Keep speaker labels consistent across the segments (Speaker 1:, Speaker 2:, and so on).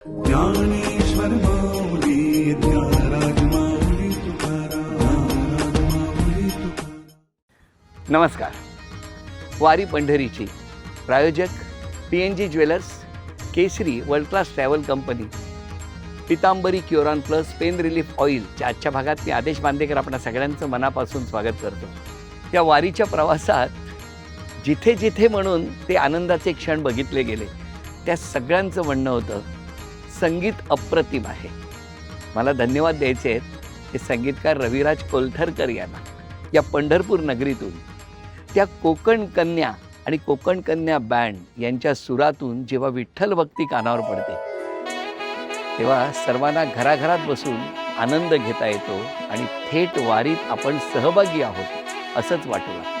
Speaker 1: ज्ञानेश्वर माऊली ज्ञानराज माऊली तुकाराम, माऊली तुकाराम.
Speaker 2: नमस्कार. वारी पंढरीची प्रायोजक PNG jewellers, Kesari world class travel company, Pitambari Curon plus pain relief ऑइलच्या आजच्या भागात मी आदेश बांदेकर आपणा सगळ्यांचं मनापासून स्वागत करतो. या वारीच्या प्रवासात जिथे जिथे म्हणून ते आनंदाचे क्षण बघितले गेले त्या सगळ्यांचं म्हणणं होतं संगीत अप्रतिम आहे. मला धन्यवाद द्यायचे आहेत ते संगीतकार रविराज कोलथरकर यांना. या पंढरपूर नगरीतून त्या कोकण कन्या आणि कोकण कन्या बँड यांच्या सुरातून जेव्हा विठ्ठल भक्ती कानावर पडते तेव्हा सर्वांना घराघरात बसून आनंद घेता येतो आणि थेट वारीत आपण सहभागी आहोत असंच वाटू लागतं.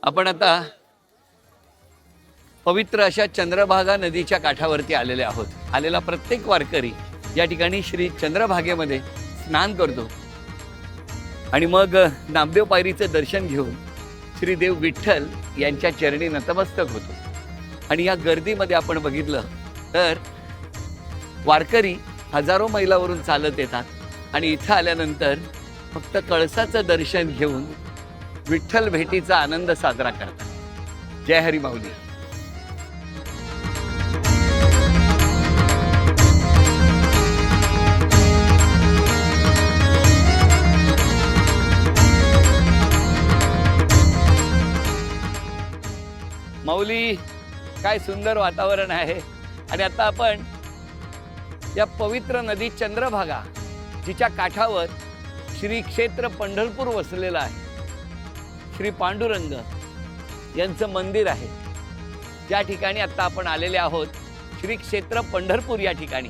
Speaker 2: आपण आता पवित्र अशा चंद्रभागा नदीच्या काठावरती आलेले आहोत. आलेला प्रत्येक वारकरी या ठिकाणी श्री चंद्रभागेमध्ये स्नान करतो आणि मग नामदेव पायरीचं दर्शन घेऊन श्री देव विठ्ठल यांच्या चरणी नतमस्तक होतो. आणि या गर्दीमध्ये आपण बघितलं तर वारकरी हजारो मैलावरून चालत येतात आणि इथं आल्यानंतर फक्त कळसाचं दर्शन घेऊन विठ्ठल भेटीचा आनंद साजरा करतात. जय हरी माऊली. माऊली, काय सुंदर वातावरण आहे. आणि आता आपण या पवित्र नदी चंद्रभागा जिच्या काठावर श्री क्षेत्र पंढरपूर वसलेलं आहे. श्री पांडुरंग यांचं मंदिर आहे. ज्या ठिकाणी आता आपण आलेले आहोत श्री क्षेत्र पंढरपूर या ठिकाणी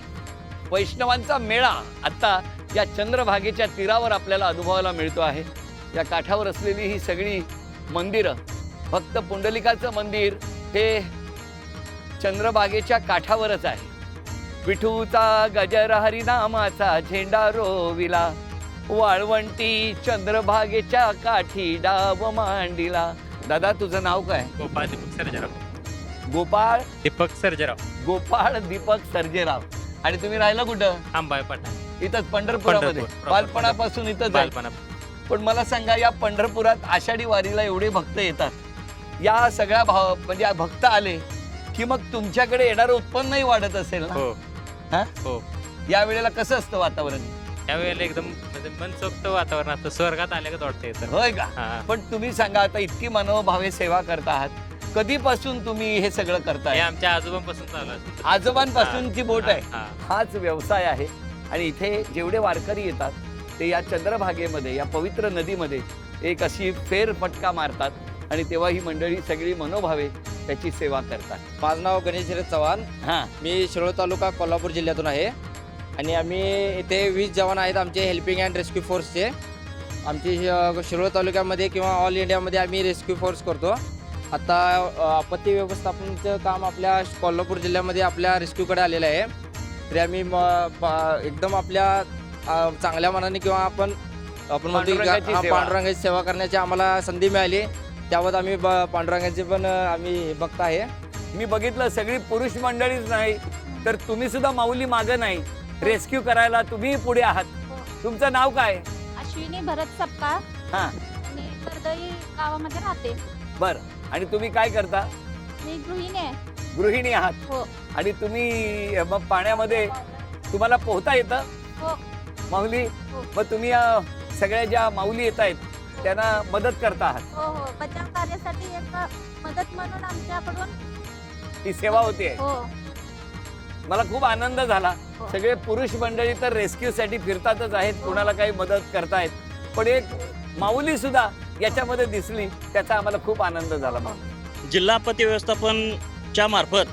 Speaker 2: वैष्णवांचा मेळा आता या चंद्रभागेच्या तीरावर आपल्याला अनुभवायला मिळतो आहे. या काठावर असलेली ही सगळी मंदिरं, फक्त पुंडलिकाचं मंदिर हे चंद्रभागेच्या काठावरच आहे. विठूचा गजर हरिनामाचा झेंडा रोविला, वाळवंटी चंद्रभागेच्या काठी डाव मांडिला. दादा, तुझं नाव काय?
Speaker 3: गोपाळ दीपक सर्जेराव.
Speaker 2: गोपाळ
Speaker 3: दीपक सर्जेराव.
Speaker 2: गोपाळ दीपक सर्जेराव. आणि तुम्ही राहिला कुठं?
Speaker 3: आंबाय पठाण.
Speaker 2: इथंच पंढरपुरामध्ये? बालपणापासून इथंच आहे. पण मला सांगा, या पंढरपुरात आषाढी वारीला एवढे भक्त येतात, या सगळ्या म्हणजे भक्त आले की मग तुमच्याकडे येणारं उत्पन्नही वाढत असेल ना?
Speaker 3: हो.
Speaker 2: हा?
Speaker 3: हो.
Speaker 2: या वेळेला कसं असतं वातावरण?
Speaker 3: त्यावेळेला एकदम म्हणजे मनसोक्त वातावरण असतं, स्वर्गात आल्यागत वाटतं.
Speaker 2: होय का? पण तुम्ही सांगा, आता इतकी मनोभावे सेवा करता आहात, कधीपासून तुम्ही हे सगळं करताय?
Speaker 3: आमच्या आजोबांपासून चालू असतं.
Speaker 2: आजोबांपासूनची बोट आहे. हाच व्यवसाय आहे. आणि इथे जेवढे वारकरी येतात ते या चंद्रभागेमध्ये, या पवित्र नदीमध्ये एक अशी फेरफटका मारतात आणि तेव्हा ही मंडळी सगळी मनोभावे त्याची सेवा करता?
Speaker 4: माझं नाव गणेश धीरज चव्हाण.
Speaker 2: हां,
Speaker 4: मी शिरोळ तालुका कोल्हापूर जिल्ह्यातून आहे आणि आम्ही इथे 20 जवान आहेत आमचे हेल्पिंग अँड रेस्क्यू फोर्सचे. आमची शिरोळ तालुक्यामध्ये किंवा ऑल इंडियामध्ये आम्ही रेस्क्यू फोर्स करतो. आता आपत्ती व्यवस्थापनाचं काम आपल्या कोल्हापूर जिल्ह्यामध्ये आपल्या रेस्क्यूकडे आलेलं आहे. तरी आम्ही एकदम आपल्या चांगल्या मनाने किंवा आपण म्हणतो
Speaker 2: पांडुरंगाची सेवा.
Speaker 4: पांडुरंगाची सेवा करण्याची आम्हाला संधी मिळाली. त्यावर आम्ही पांडुरंगाची पण आम्ही भक्त आहे.
Speaker 2: मी बघितलं सगळी पुरुष मंडळीच नाही तर तुम्ही सुद्धा माऊली मागं नाही, रेस्क्यू करायला तुम्ही पुढे आहात. तुमचं नाव काय?
Speaker 5: अश्विनी भरत सपकाळ
Speaker 2: हां,
Speaker 5: आणि कर्दळी गावामध्ये राहते.
Speaker 2: बरं. आणि तुम्ही काय करता?
Speaker 5: मी गृहिणी आहे.
Speaker 2: गृहिणी आहात.
Speaker 5: हो
Speaker 2: आणि तुम्ही मग पाण्यामध्ये तुम्हाला पोहता येतं
Speaker 5: हो
Speaker 2: माऊली?
Speaker 5: हो.
Speaker 2: मग तुम्ही सगळ्या ज्या माऊली येत आहेत त्यांना मदत करता आहात,
Speaker 5: हो हो बचाव कार्यासाठी एक मदत म्हणून आमच्याकडून
Speaker 2: ती सेवा होते.
Speaker 5: हो
Speaker 2: मला खूप आनंद झाला.
Speaker 5: हो.
Speaker 2: सगळे पुरुष मंडळी तर रेस्क्यू साठी फिरतातच आहेत, कुणाला काही मदत करतायत, पण एक माऊली सुद्धा याच्यामध्ये दिसली, त्याचा आम्हाला खूप आनंद झाला.
Speaker 6: जिल्हा आपत्ती व्यवस्थापनच्या मार्फत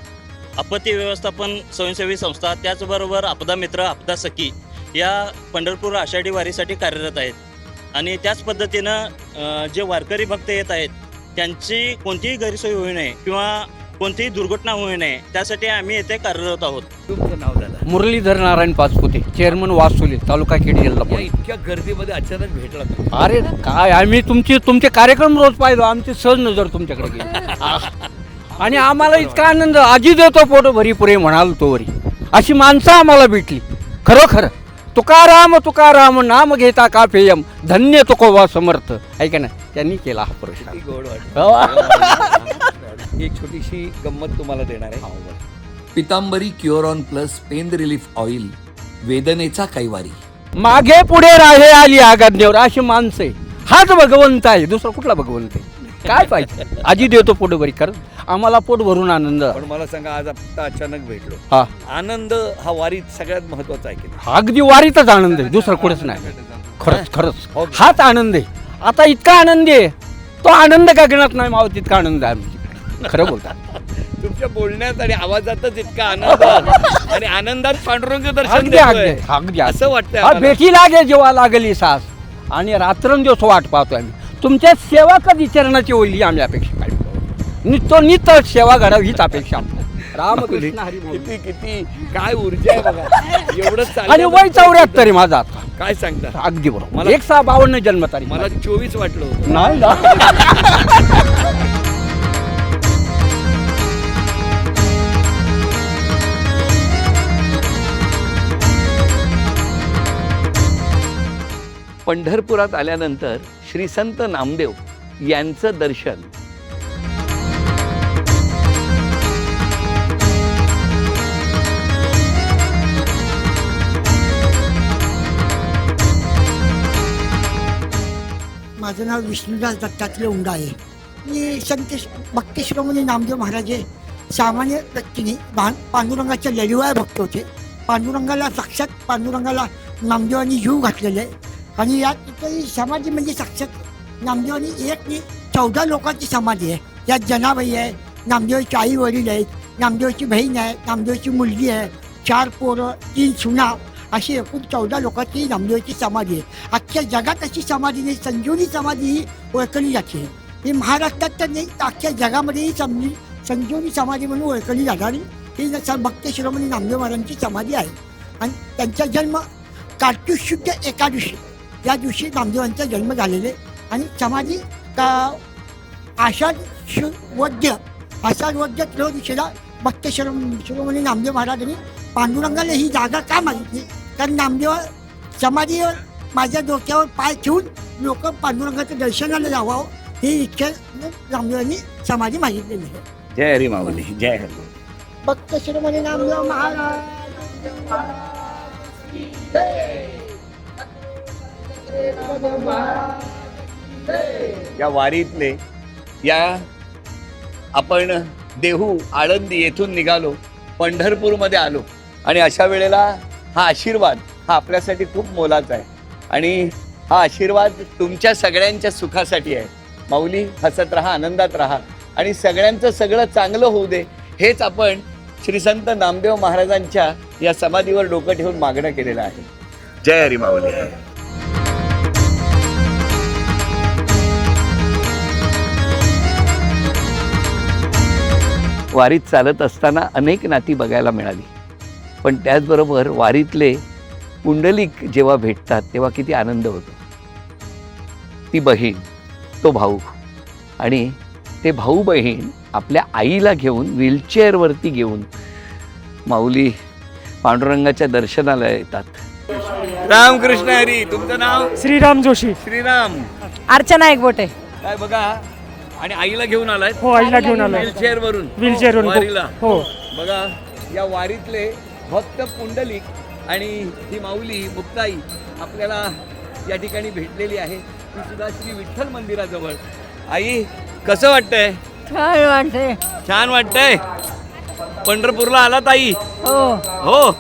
Speaker 6: आपत्ती व्यवस्थापन स्वयंसेवी संस्था त्याचबरोबर आपदा मित्र आपदा सखी या पंढरपूर आषाढी वारीसाठी कार्यरत आहेत. आणि त्याच पद्धतीनं जे वारकरी भक्त येत आहेत त्यांची कोणतीही गैरसोय होऊ नये किंवा कोणतीही दुर्घटना होऊ नये त्यासाठी आम्ही येथे कार्यरत आहोत.
Speaker 2: तुमचं नाव दादा?
Speaker 7: मुरलीधर नारायण पाचपुते, चेअरमन वासुली, तालुका खेड, जिल्हा
Speaker 2: या
Speaker 7: पुणे.
Speaker 2: इतक्या गर्दीमध्ये अचानक भेटला तुम्ही.
Speaker 7: अरे काय आम्ही तुमचे कार्यक्रम रोज पाहिलो, आमची सहज नजर तुमच्याकडे गेली. आणि आम्हाला इतका आनंद, आजी देतो पोट भरी पुरे म्हणाल तो वरी, अशी माणसं आम्हाला भेटली. खरोखर तुकाराम तुकाराम नाम घेता काफेयम, धन्य तुकोबा समर्थ, ऐका ना, त्यांनी केला हा प्रश्न.
Speaker 2: किती गोड वाटतं. एक छोटीशी गंमत तुम्हाला देणार आहे. Pitambari Curon plus pain relief oil, वेदनेचा कैवारी.
Speaker 7: मागे पुढे राहे आली आगाज्ञेवर, अशी माणसं आहे. हाच भगवंत आहे, दुसरा कुठला भगवंत आहे? काय पाहिजे? आजी देतो पोट भरी. खरं आम्हाला पोट भरून आनंद.
Speaker 2: पण मला सांगा, आज आता अचानक भेटलो,
Speaker 7: हा,
Speaker 2: आनंद हा वारीत सगळ्यात महत्वाचा आहे की नाही?
Speaker 7: अगदी वारीतच आनंद आहे, दुसरा कुठेच नाही. खरंच खरंच हाच आनंद आहे. आता इतका आनंद आहे, तो आनंद गगनात नाही मावत, इतका आनंद आहे आमच्याकडे. खरं बोलतात.
Speaker 2: तुमच्या बोलण्यात आणि आवाजातच इतका आनंद आणि आनंदात पांडुरंग दर्शन
Speaker 7: अगदी
Speaker 2: देतोय.
Speaker 7: अगदी अगदी
Speaker 2: असं वाटतंय
Speaker 7: हा,
Speaker 2: आम्हाला.
Speaker 7: भेटी लागे जेव्हा लागली सास, आणि रात्रंदिवस वाट पाहतो आम्ही. तुमच्या सेवा कधी चरणाची होईल आम्ही अपेक्षा काय नित्य सेवा घडावी हीच अपेक्षा आमची. रामकृष्ण हरी बोल.
Speaker 2: किती किती काय ऊर्जा आहे बघा. एवढं
Speaker 7: आणि
Speaker 2: चालल्यानंतर
Speaker 7: वय 74 आहे माझा आता.
Speaker 8: काय सांगता?
Speaker 7: अगदी बरोबर.
Speaker 8: मला-
Speaker 7: 152 जन्मतारीख.
Speaker 8: मला 24 वाटलं होतं.
Speaker 7: नाही ना.
Speaker 2: पंढरपुरात आल्यानंतर श्री संत नामदेव यांचं दर्शन
Speaker 9: माझं नाव विष्णुदास दत्तात्रय उंडाळे. मी संत भक्तिश्रोमणी नामदेव महाराज हे सामान्य व्यक्तीने पांडुरंगाच्या लढीवाय भक्त होते. पांडुरंगाला साक्षात पांडुरंगाला नामदेवांनी जीव घातलेले आहे. आणि यात तिथं समाधी म्हणजे साक्षात नामदेवांनी एक नाही 14 लोकांची समाधी आहे. यात जनाबाई आहे, नामदेवाची आई वडील आहेत, नामदेवाची बहीण आहे, नामदेवाची मुलगी आहे, 4 पोरं, 3 सुना, अशी एकूण 14 लोकांची नामदेवाची समाधी आहे. अख्ख्या जगात अशी समाधी नाही. संजीवनी समाधी ही ओळखली जाते. ही महाराष्ट्रात तर नाही, तर अख्ख्या जगामध्येही संजीवनी समाधी म्हणून ओळखली जाणारी ही भक्त शिरोमणी नामदेव महाराजांची समाधी आहे. आणि त्यांचा जन्म कार्तिक शुद्ध एकादशी या दिवशी नामदेवांचा जन्म झालेले. आणि समाधी आषाढ वद्य त्रयोदशीला भक्त शिरोमणी नामदेव महाराजांनी पांडुरंगाला ही जागा का मागितली? कारण नामदेव समाधीवर माझ्या डोक्यावर पाय ठेवून लोक पांडुरंगाच्या दर्शनाला जावं ही इच्छा नामदेवांनी समाधी मागितलेली आहे.
Speaker 2: जय हरी माऊली, जय हरी.
Speaker 9: भक्त शिरोमणी नामदेव महाराज.
Speaker 2: या वारीतले या आपण देहू आळंदी येथून निघालो, पंढरपूरमध्ये आलो आणि अशा वेळेला हा आशीर्वाद हा आपल्यासाठी खूप मोलाचा आहे. आणि हा आशीर्वाद तुमच्या सगळ्यांच्या सुखासाठी आहे. माऊली हसत राहा, आनंदात राहा आणि सगळ्यांचं सगळं चांगलं होऊ दे, हेच आपण श्री संत नामदेव महाराजांच्या या समाधीवर डोकं ठेवून मागणं केलेलं आहे. जय हरी माऊली. वारीत चालत असताना अनेक नाती बघायला मिळाली, पण त्याचबरोबर वारीतले पुंडलिक जेव्हा भेटतात तेव्हा किती आनंद होतो. ती बहीण, तो भाऊ, आणि ते भाऊ बहीण आपल्या आईला घेऊन व्हीलचेअरवरती घेऊन माऊली पांडुरंगाच्या दर्शनाला येतात. रामकृष्ण हरी. तुमचं नाव?
Speaker 10: श्रीराम जोशी.
Speaker 2: श्रीराम.
Speaker 10: अर्चना एकबोटे.
Speaker 2: काय बघा, आणि आईला घेऊन आलाय?
Speaker 10: हो, आईला घेऊन आलो.
Speaker 2: व्हीलचेअरवरून
Speaker 10: वारीला. हो.
Speaker 2: बघा, या वारीतले भक्त पुंडलिक आणि ही माऊली मुक्ताई आपल्याला या ठिकाणी भेटलेली आहे. ती सुद्धा श्री विठ्ठल मंदिराजवळ. आई, कसं वाटतंय?
Speaker 10: छान वाटते.
Speaker 2: छान वाटतंय. पंढरपूरला आलात आई?
Speaker 10: हो
Speaker 2: हो.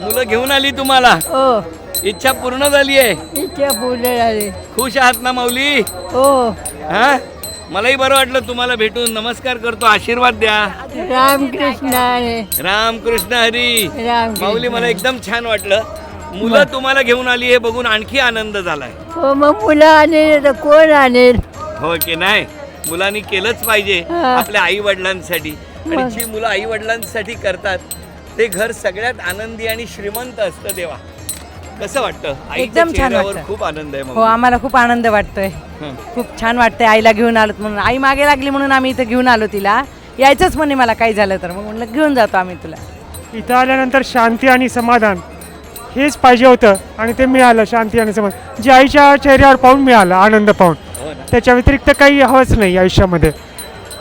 Speaker 2: मुलं घेऊन आली तुम्हाला?
Speaker 10: हो.
Speaker 2: इच्छा पूर्ण झाली आहे?
Speaker 10: इच्छा पूर्ण झाली.
Speaker 2: खुश आहात ना माऊली?
Speaker 10: हो.
Speaker 2: हा, मलाही बरं वाटलं तुम्हाला भेटून. नमस्कार करतो, आशीर्वाद द्या.
Speaker 10: रामकृष्ण हरी.
Speaker 2: रामकृष्ण हरी. माऊली, मला एकदम छान वाटलं. मुलं तुम्हाला घेऊन आली हे बघून आणखी आनंद झालाय.
Speaker 10: हो, मग मुलं आले तर कोण आणेल?
Speaker 2: हो की नाही? मुलांनी केलंच पाहिजे आपल्या आई वडिलांसाठी. आणि जी मुलं आई वडिलांसाठी करतात ते घर सगळ्यात आनंदी आणि श्रीमंत असतं. देवा, कसं वाटतं?
Speaker 10: एकदम छान वाटतं.
Speaker 2: खूप आनंद आहे.
Speaker 10: हो, आम्हाला खूप आनंद वाटतोय. खूप छान वाटतंय. आईला घेऊन आलोत म्हणून. आई मागे लागली म्हणून आम्ही इथं घेऊन आलो. तिला यायचंच म्हणे मला काही झालं तर, मग म्हणलं घेऊन जातो आम्ही तुला.
Speaker 11: इथं आल्यानंतर शांती आणि समाधान हेच पाहिजे होतं आणि ते मिळालं. शांती आणि समाधान जे आईच्या चेहऱ्यावर पाहून मिळालं, आनंद पाहून. त्याच्या व्यतिरिक्त काही हवंच नाही आयुष्यामध्ये.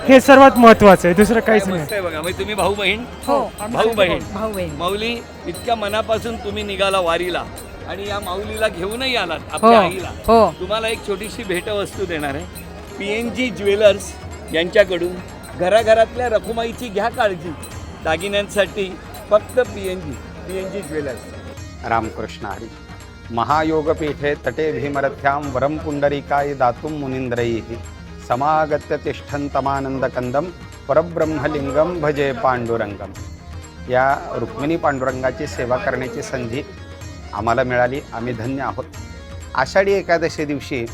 Speaker 11: हे सर्वात महत्वाचं आहे, दुसरं काहीच नाही.
Speaker 2: मस्त आहे बघा. म्हणजे तुम्ही भाऊ बहीण?
Speaker 10: हो,
Speaker 2: भाऊ बहीण.
Speaker 10: भाऊ बहीण.
Speaker 2: माऊली, इतक्या मनापासून तुम्ही निघाला वारीला आणि या माऊलीला घेऊनही आलात आपल्या आईला.
Speaker 10: हो.
Speaker 2: तुम्हाला एक छोटीशी भेटवस्तू देणार आहे. PNG ज्वेलर्स यांच्याकडून. घराघरातल्या रखुमाईची घ्या काळजी. दागिन्यांसाठी फक्त PNG ज्वेलर्स.
Speaker 12: रामकृष्ण हरी. महायोगपीठे तटे भीमरथ्यां वरम पुंडरीकाय दातुं मुनींद्रैः समागत्य तिष्ठन्तमानन्दकन्दं परब्रह्मलिंगम भजे पांडुरंगम. या रुक्मिणी पांडुरंगाची सेवा करण्याची संधी आम्हाला मिळाली. आम्ही धन्य आहोत. आषाढी एकादशी दिवशी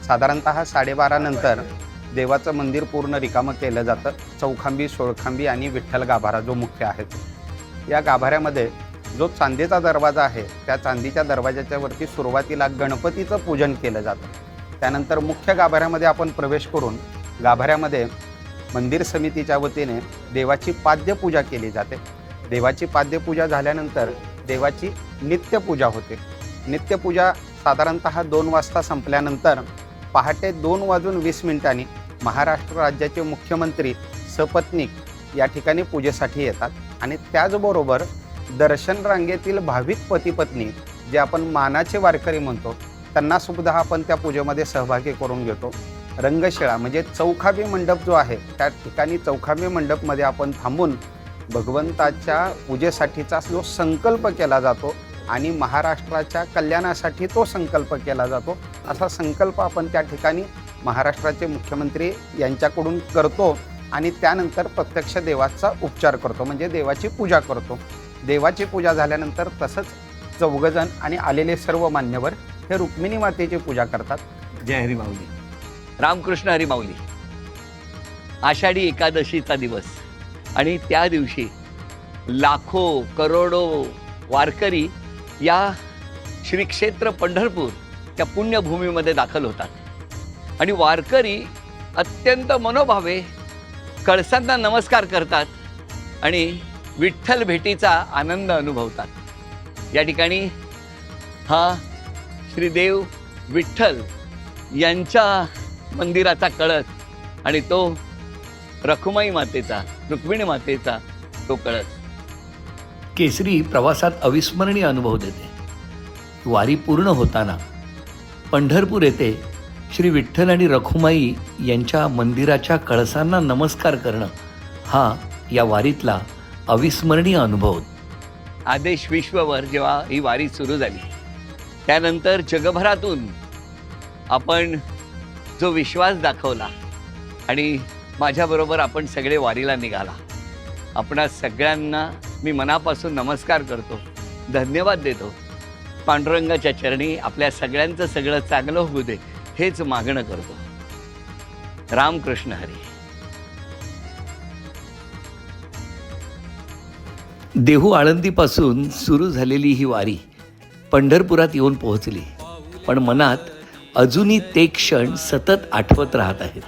Speaker 12: साधारणतः 12:30 नंतर देवाचं मंदिर पूर्ण रिकामं केलं जातं. चौखांबी, सोळखांबी आणि विठ्ठल गाभारा जो मुख्य आहे, या गाभाऱ्यामध्ये जो चांदीचा दरवाजा आहे त्या चांदीच्या दरवाजाच्या वरती सुरुवातीला गणपतीचं पूजन केलं जातं. त्यानंतर मुख्य गाभाऱ्यामध्ये आपण प्रवेश करून गाभाऱ्यामध्ये मंदिर समितीच्या वतीने देवाची पाद्यपूजा केली जाते. देवाची पाद्यपूजा झाल्यानंतर देवाची नित्यपूजा होते. नित्यपूजा साधारणतः 2 वाजता संपल्यानंतर पहाटे 2:20 महाराष्ट्र राज्याचे मुख्यमंत्री सपत्नीक या ठिकाणी पूजेसाठी येतात. आणि त्याचबरोबर दर्शन रांगेतील भाविक पती पत्नी जे आपण मानाचे वारकरी म्हणतो त्यांना सुद्धा आपण त्या पूजेमध्ये सहभागी करून घेतो. रंगशिळा म्हणजे चौखाबी मंडप जो आहे त्या ठिकाणी चौखाबी मंडपमध्ये आपण थांबून भगवंताच्या पूजेसाठीचा जो संकल्प केला जातो आणि महाराष्ट्राच्या कल्याणासाठी तो संकल्प केला जातो. असा संकल्प आपण त्या ठिकाणी महाराष्ट्राचे मुख्यमंत्री यांच्याकडून करतो आणि त्यानंतर प्रत्यक्ष देवाचा उपचार करतो, म्हणजे देवाची पूजा करतो. देवाची पूजा झाल्यानंतर तसंच 4 जण आणि आलेले सर्व मान्यवर हे रुक्मिणी मातेची पूजा करतात.
Speaker 2: जय हरी माऊली. रामकृष्ण हरी माऊली. आषाढी एकादशीचा दिवस आणि त्या दिवशी लाखो करोडो वारकरी या श्री क्षेत्र पंढरपूर त्या पुण्यभूमीमध्ये दाखल होतात आणि वारकरी अत्यंत मनोभावे कळसांना नमस्कार करतात आणि विठ्ठल भेटीचा आनंद अनुभवतात. या ठिकाणी हा श्रीदेव विठ्ठल यांच्या मंदिराचा कळस आणि तो रखुमाई मातेचा, रुक्मिणी मातेचा तो कळस. केसरी प्रवासात अविस्मरणीय अनुभव देते. वारी पूर्ण होताना पंढरपूर येथे श्री विठ्ठल आणि रखुमाई यांच्या मंदिराच्या कळसांना नमस्कार करणं हा या वारीतला अविस्मरणीय अनुभव. आदेश विश्ववर जेव्हा ही वारी सुरू झाली त्यानंतर जगभरातून आपण जो विश्वास दाखवला आणि माझ्याबरोबर आपण सगळे वारीला निघाला. आपणा सगळ्यांना मी मनापासून नमस्कार करतो, धन्यवाद देतो. पांडुरंगाच्या चरणी आपल्या सगळ्यांचं सगळं चांगलं होऊ दे हेच मागणं करतो. रामकृष्ण हरी. देहू आळंदीपासून सुरू झालेली ही वारी पंढरपुरात येऊन पोहोचली, पण मनात अजूनही ते क्षण सतत आठवत राहत आहेत.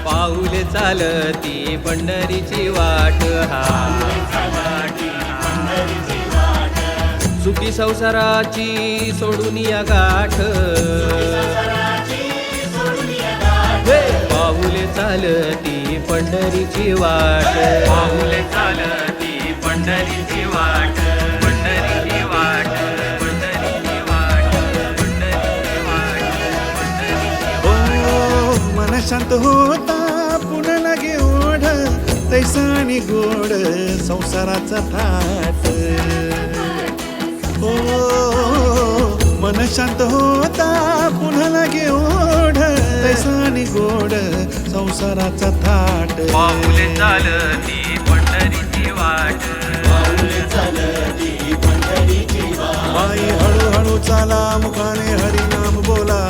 Speaker 13: पाऊले चालती पंढरीची वाट, सुखी संसाराची सोडून या गाठ, पाऊले चालती पंढरीची वाट, पाऊले चालती पंढरीची वाट, पंढरीची वाट, पंढरीची वाट, पंढरीची वाट.
Speaker 1: ओ मन शांत होता पुन्हा लागे ओढ, तैसा आणि गोड संसाराचा थाट. ओ मन शांत होता पुन्हा लागे ओढ, तैसा आणि गोड संसाराचा थाट.
Speaker 13: पाऊले चालती पंढरीची वाट, पाऊले चालती पंढरीची वाट.
Speaker 1: बाई हळूहळू चाला मुखाने हरिनाम बोला,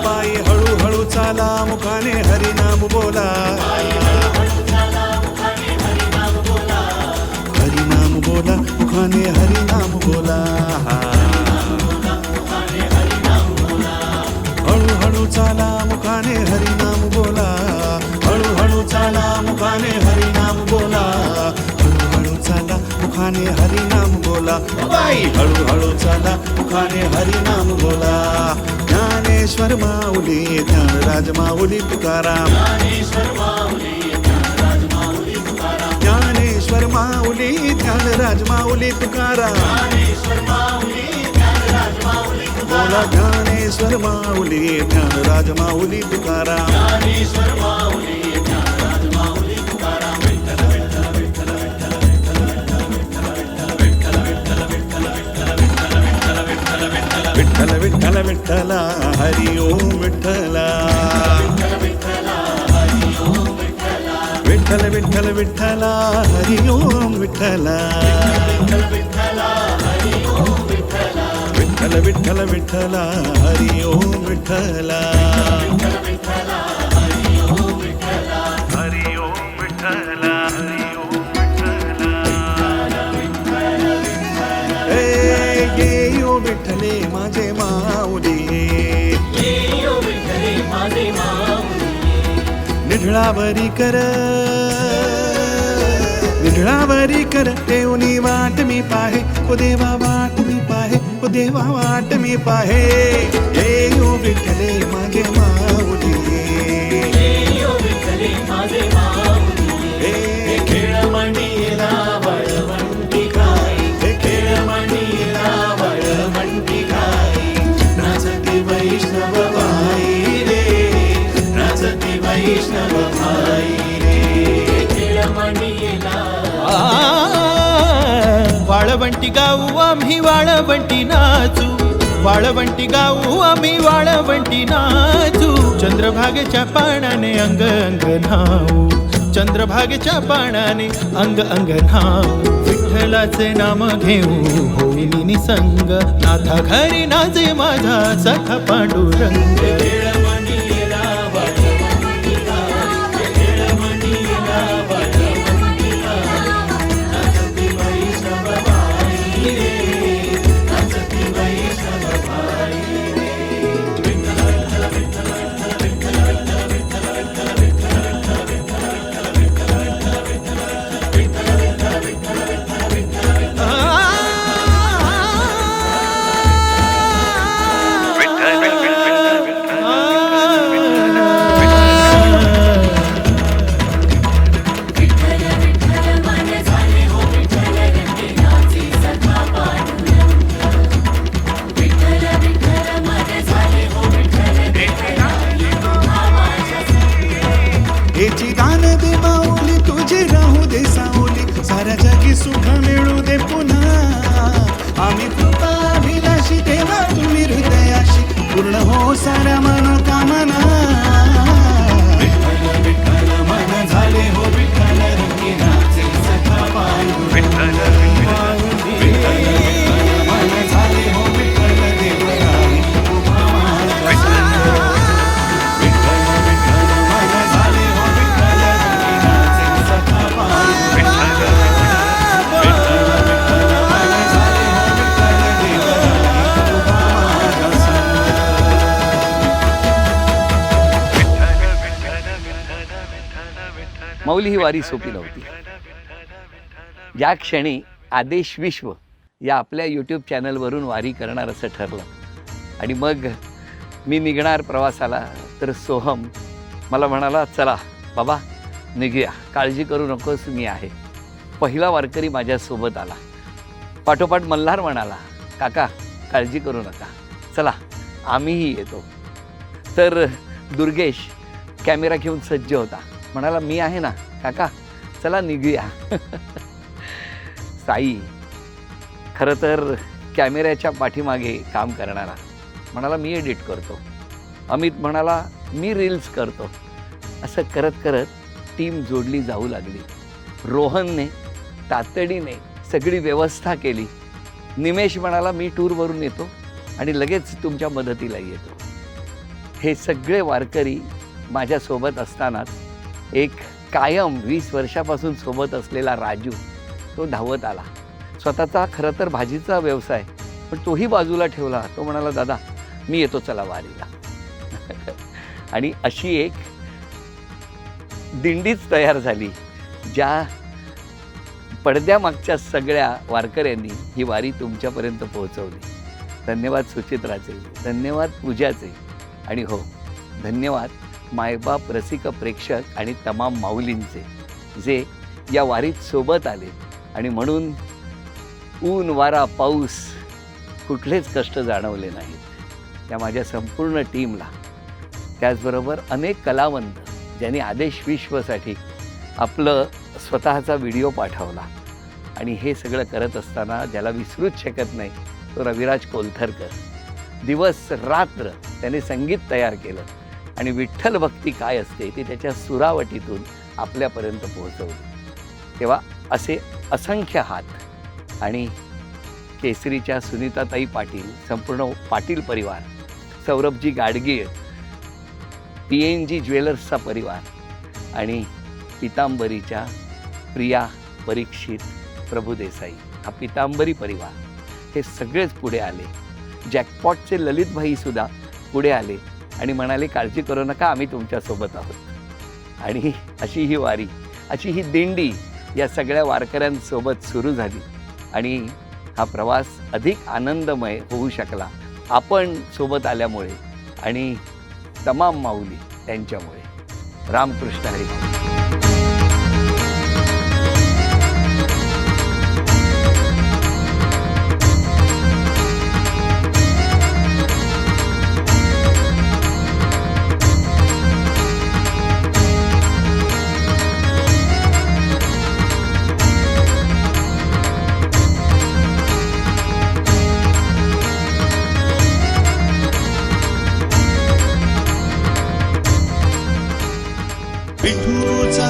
Speaker 1: बाई हळूहळू चाला मुखाने हरिनाम बोला, हरिनाम बोला मुखाने हरिनाम बोला. हळूहळू चाला मुखाने हरिनाम बोला, हळूहळू चाला मुखाने हरिनाम बोला, हळूहळू चाला मुखाने हरिनाम बोला. बाई हळूहळू चाला मुखाने हरिनाम बोला. ज्ञानेश्वर माऊली ज्ञानराज माऊली तुकाराम, ज्ञानेश्वर माऊली ज्ञानराज माऊली तुकाराम, ज्ञानेश्वर माऊली ज्ञानराज माऊली तुकाराम, ज्ञानेश्वर माऊली ज्ञानराज माऊली बोला. ज्ञानेश्वर माऊली ज्ञानराज माऊली तुकाराम, ज्ञानेश्वर माऊली ज्ञानराज माऊली तुकाराम. विठ्ठल विठ्ठल विठ्ठल विठ्ठल विठ्ठल विठ्ठल हरि ओम विठ्ठला, विठ्ठल विठ्ठल विठ्ठल हरि ओम विठ्ठला, विठ्ठल विठ्ठल विठ्ठल हरि ओम विठ्ठला, हरि ओम विठ्ठला, हरि ओम विठ्ठला. ये ओ विठ्ठले माझे माऊली, ये ओ विठ्ठले माझे माऊली. निढळावरी कर निढळावरी कर देवनी वाट मी पाहे, ओ देवा वाट मी पाहे, ओ देवा वाट मी पाहे. ये ओ विठ्ठले माझे माऊली, ये ओ विठ्ठले माझे माऊली. हे खेळ मांडीला वळवंटी काय, हे खेळ मांडीला वळवंटी काय. नाचती वैष्णव भाई रे, नाचती वैष्णव भाई रे. खेळ मांडीला
Speaker 13: वाळवंटी गाऊ आम्ही वाळवंटी नाचू, वाळवंटी गाऊ आम्ही वाळवंटी नाचू. चंद्रभागेच्या पाण्याने अंग अंग न्हाऊ, चंद्रभागेच्या पाण्याने अंग अंग न्हाऊ. विठ्ठलाचे नाम घेऊ होईनी निसंग, नाथा घरी नाचे माझा सखा पांडुरंग.
Speaker 1: साऱ्या मनोकामना विठ्ठल विठ्ठल मन झाले हो विठ्ठल रंगीनाचे सखा पांडुरंग विठ्ठल विठ्ठल मन झाले हो विठ्ठल देवराई उभा मार्गसा विठ्ठल विठ्ठल मन झाले हो विठ्ठल रंगीनाचे सखा पांडुरंग विठ्ठल विठ्ठल मन झाले हो विठ्ठल देवराई उभा मार्गसा
Speaker 2: माऊली, ही वारी सोपी नव्हती. ज्या क्षणी आदेश विश्व या आपल्या यूट्यूब चॅनलवरून वारी करणार असं ठरलं आणि मग मी निघणार प्रवासाला, तर सोहम मला म्हणाला, चला बाबा निघूया, काळजी करू नकोस, मी आहे. पहिला वारकरी माझ्यासोबत आला. पाठोपाठ मल्हार म्हणाला, काका काळजी करू नका, चला आम्हीही येतो. तर दुर्गेश कॅमेरा घेऊन सज्ज होता, म्हणाला, मी आहे ना काका, चला निघूया. साई खरं तर कॅमेऱ्याच्या पाठीमागे काम करणारा म्हणाला, मी एडिट करतो. अमित म्हणाला, मी रील्स करतो. असं करत करत टीम जोडली जाऊ लागली. रोहनने तातडीने सगळी व्यवस्था केली. निमेश म्हणाला, मी टूरवरून येतो आणि लगेच तुमच्या मदतीला येतो. हे सगळे वारकरी माझ्यासोबत असतानाच एक कायम 20 वर्षापासून सोबत असलेला राजू तो धावत आला. स्वतःचा खरं तर भाजीचा व्यवसाय, पण तोही बाजूला ठेवला. तो म्हणाला, दादा मी येतो, चला वारीला. आणि अशी एक दिंडीच तयार झाली, ज्या पडद्यामागच्या सगळ्या वारकऱ्यांनी ही वारी तुमच्यापर्यंत पोहोचवली. धन्यवाद सुचित्राचे, धन्यवाद पूजाचे, आणि हो धन्यवाद मायबाप रसिक प्रेक्षक आणि तमाम माऊलींचे, जे या वारीत सोबत आले. आणि म्हणून ऊन वारा पाऊस कुठलेच कष्ट जाणवले नाहीत. त्या माझ्या संपूर्ण टीमला, त्याचबरोबर अनेक कलावंत ज्यांनी आदेश विश्वसाठी आपलं स्वतःचा व्हिडिओ पाठवला. आणि हे सगळं करत असताना ज्याला विसरूच शकत नाही तो रविराज कोलथरकर. दिवस रात्र त्याने संगीत तयार केलं आणि विठ्ठल भक्ती काय असते ती त्याच्या सुरावटीतून आपल्यापर्यंत पोहोचवली. तेव्हा असे असंख्य हात, आणि केसरीच्या सुनीताताई पाटील, संपूर्ण पाटील परिवार, सौरभजी गाडगीळ, PNG ज्वेलर्सचा परिवार, आणि पितांबरीच्या प्रिया परीक्षित, प्रभुदेसाई, हा पितांबरी परिवार, हे सगळेच पुढे आले. जॅकपॉटचे ललितभाईसुद्धा पुढे आले आणि म्हणाले, काळजी करू नका, आम्ही तुमच्यासोबत आहोत. आणि अशी ही वारी, अशी ही दिंडी या सगळ्या वारकऱ्यांसोबत सुरू झाली. आणि हा प्रवास अधिक आनंदमय होऊ शकला आपण सोबत आल्यामुळे आणि तमाम माऊली त्यांच्यामुळे. रामकृष्ण हरी.
Speaker 1: विठूचा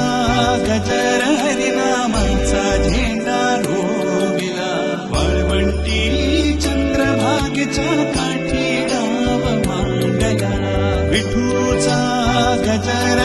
Speaker 1: गजर हरिनामाचा झेंडा रोविला. वाळवंटी चंद्रभागेच्या काठी गाव मांडला. विठूचा गजर